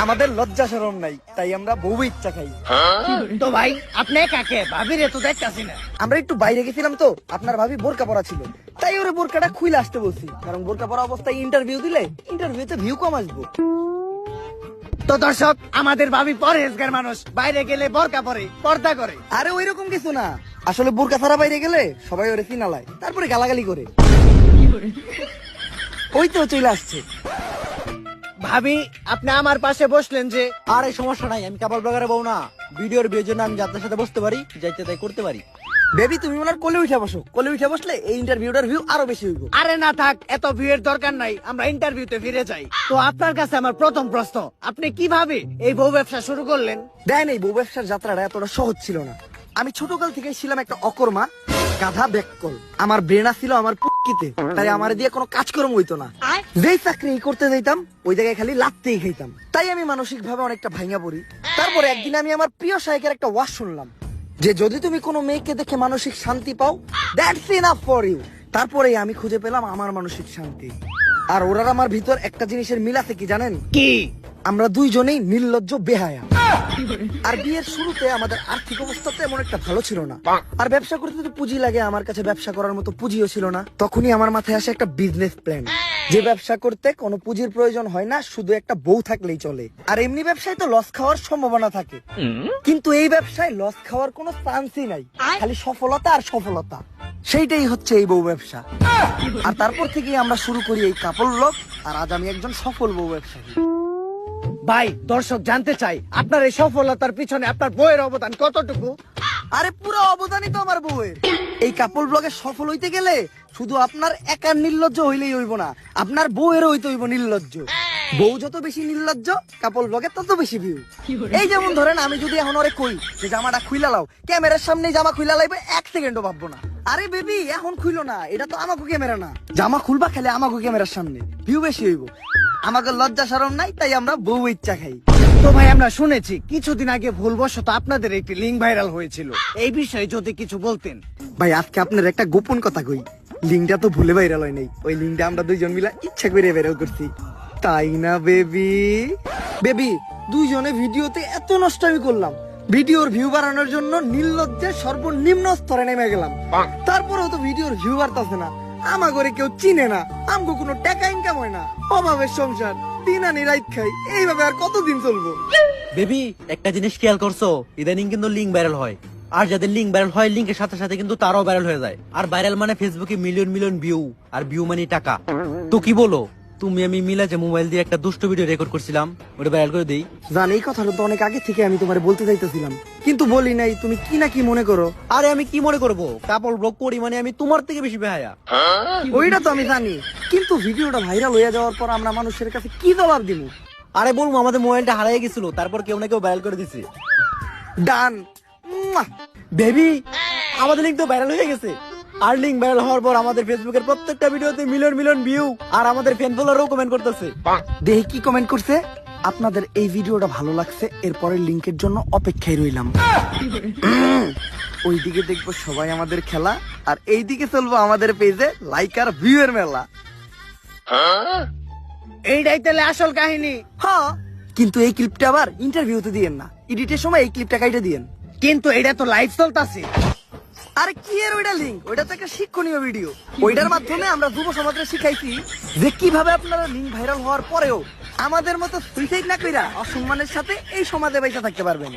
আমাদের লজ্জা শরম নাই, তাই আমরা বউ ইচ্ছা খাই। তো ভাই আপনি কাকে ভাবির তো দেখতাছি না। আমরা একটু বাইরে গেছিলাম তো, আপনার ভাবি বোরকা পরা ছিল, তাই ওরে বোরকাটা খুলে আসতে বলছি, কারণ বোরকা পরা অবস্থায় ইন্টারভিউ দিলে ইন্টারভিউতে ভিউ কম আসবো। তো দর্শক, আমাদের ভাবি পরহেজগার মানুষ, বাইরে গেলে বোরকা পরে, পর্দা করে। আরে ওইরকম কিছু না, আসলে বোরকা ছাড়া বাইরে গেলে সবাই ওরে চিনালায়, তারপরে গালাগালি করে। ওই তো চলে আসছে। ভাবি আপনি আমার পাশে বসলেন যে? আর এই সমস্যা নাই, আমি কাপড় ব্লগারে বউ না, ভিডিওর বিয়ের জন্য আমি যাত্রার সাথে বসতে পারি, যাইতে তাই করতে পারি। বেবি তুমি ওনার কোলে উঠে বসো, কোলে উঠে বসলে এই ইন্টারভিউটার ভিউ আরো বেশি হইব। আরে না থাক, এত ভিড়ের দরকার নাই, আমরা ইন্টারভিউতে ফিরে যাই। তো আপনার কাছে আমার প্রথম প্রশ্ন, আপনি কিভাবে এই বউ ব্যবসা শুরু করলেন? দেন এই বউ ব্যবসার যাত্রাটা এতটা সহজ ছিল না। আমি ছোটকাল থেকে ছিলাম একটা অকর্মা, গাধা ব্যাককল। আমার ব্রেনা ছিল আমার পুক্কিতে, তাই আমার দিয়ে কোনো কাজকর্ম হইতো না। যেই চাকরি করতে যাইতাম ওই জায়গায় খালি লাত্তেই খাইতাম, তাই আমি মানসিক ভাবে অনেকটা ভাঙা পড়ি। তারপরে একদিন আমি আমার প্রিয় শায়কের একটা ওয়াজ শুনলাম যে যদি তুমি কোনো মেয়েকে দেখে মানসিক শান্তি পাও, দ্যাটস ইনাফ ফর ইউ। তারপরে আমি খুঁজে পেলাম আমার মানসিক শান্তি। আর ওরার আমার ভিতর একটা জিনিসের মিল আছে, কি জানেন? কি? আমরা দুইজনেই নির্লজ্জ বেহায়া। আর বিয়ের শুরুতে আমাদের আর্থিক অবস্থা তো এমন একটা ভালো ছিল না, আর ব্যবসা করতে তো পুঁজি লাগে, আমার কাছে ব্যবসা করার মতো পুঁজিও ছিল না। তখনই আমার মাথায় আসে একটা বিজনেস প্ল্যান, যে ব্যবসা করতে কোনো পুঁজির প্রয়োজন হয় না, শুধু একটা বউ থাকলেই চলে। আর এমনি ব্যবসায় তো লস খাওয়ার সম্ভাবনা থাকে, কিন্তু এই ব্যবসায় লস খাওয়ার কোনো চান্সই নাই, খালি সফলতা আর সফলতা। সেইটাই হচ্ছে এই বউ ব্যবসা। আর তারপর থেকেই আমরা শুরু করি এই কাপড় ব্লগ, আর আজ আমি একজন সফল বউ ব্যবসায়ী। ভাই দর্শক জানতে চাই, আপনার এই সফলতার পিছনে আপনার বউয়ের অবদান কতটুকু? আরে পুরো অবদানই তো আমার বউয়ের। এই কাপড় ব্লগে সফল হইতে গেলে শুধু আপনার একার নির্লজ্জ হইলেই হইব না, আপনার বউয়েরও হইতে হইব নির্লজ্জ। বউ যত বেশি নির্লজ্জ, কাপড় ব্লগে তত বেশি ভিউ। এই যেমন ধরেন, আমি যদি এখন ওরে কই যে জামাটা খুইলা লাও, ক্যামেরার সামনে জামা খুইলা লাইবে, 1 সেকেন্ডও ভাববো না। আরে বেবি এখন খুইলো না, এটা তো আমাকে ক্যামেরা না, জামা খুলবা খেলে আমাকে ক্যামেরার সামনে, ভিউ বেশি হইব। আমাকে লজ্জা শরম নাই, তাই আমরা বউ ইচ্ছা খাই। তো ভাই আমরা শুনেছি কিছুদিন আগে ভুলবশত আপনাদের একটি লিঙ্ক ভাইরাল হয়েছিল, এই বিষয়ে যদি কিছু বলতেন। ভাই আজকে আপনার একটা গোপন কথা কই, লিঙ্কটা তো ভুলে ভাইরাল হয় নাই, ওই লিঙ্কটা আমরা দুইজন মিলে ইচ্ছা করে ভাইরাল করছি, তাই না বেবি? বেবি দুইজনে ভিডিওতে এত নষ্ট আমি করলাম, ভিডিওর ভিউ বাড়ানোর জন্য নির্লজ্জের সর্বনিম্ন স্তরে নেমে গেলাম, তারপরেও তো ভিডিওর ভিউ বাড়তাছে না। আমা করে কেউ চিনে না, আমগো কোনো টাকা ইনকাম হয় না, অভাবের সংসার, দিন আনি রাত খাই, এইভাবে আর কতদিন চলবো? বেবি একটা জিনিস খেয়াল করছো, ইদানিং কিন্তু লিঙ্ক ভাইরাল হয়, আর যাদের লিঙ্ক ভাইরাল হয় লিঙ্কের সাথে সাথে কিন্তু তারাও ভাইরাল হয়ে যায়। আর ভাইরাল মানে ফেসবুকে মিলিয়ন মিলিয়ন ভিউ, আর ভিউ মানে টাকা। তো কি বলো তুমি, আমি মিলা যে মোবাইল দিয়ে একটা দুষ্ট ভিডিও রেকর্ড করছিলাম, ওটা ভাইরাল করে দেই? জান এই কথাটা তো অনেক আগে থেকে আমি তোমার বলতে চাইতেছিলাম, কিন্তু বলি নাই, তুমি কি না কি মনে করো। আরে আমি কি মনে করবো, কাপড় ব্লগ করি মানে আমি তোমার থেকে বেশি বেহায়া। ওইটা তো আমি জানি, কিন্তু ভিডিওটা ভাইরাল হয়ে যাওয়ার পর আমরা মানুষের কাছে কি জবাব দিব? আরে বলবো আমাদের মোবাইলটা হারিয়ে গেছিল, তারপর কেউ না কেউ ভাইরাল করে দিছে। ডান। বেবি আমাদের লিঙ্ক তো ভাইরাল হয়ে গেছে, আর লিঙ্ক ভাইরাল হওয়ার পর আমাদের ফেসবুকের প্রত্যেকটা ভিডিওতে মিলিয়ন মিলিয়ন ভিউ, আর আমাদের ফ্যান ফলোয়ারও কমেন্ট করতেছে। দেখি কি কমেন্ট করছে। আপনাদের এই ভিডিওটা ভালো লাগছে, এরপরের লিংকের জন্য অপেক্ষায় রইলাম। ওইদিকে দেখবো সবাই আমাদের খেলা, আর এইদিকে চলবো আমাদের পেজে লাইক আর ভিউ এর মেলা। এইটাই তাহলে আসল কাহিনী। হ্যাঁ, কিন্তু এই ক্লিপটা আবার ইন্টারভিউতে দিয়েন না, এডিটের সময় এই ক্লিপটা কাইটে দিয়েন। কিন্তু এটা তো লাইভ চলতেছে। আরে কি এর ওইটা লিঙ্ক, ওইটা তো একটা শিক্ষণীয় ভিডিও, ওইটার মাধ্যমে আমরা যুব সমাজে শিখাইছি যে কিভাবে আপনারা লিঙ্ক ভাইরাল হওয়ার পরেও আমাদের মতো সুইসাইড না কইরা অসম্মানের সাথে এই সমাজে বেঁচে থাকতে পারবেন।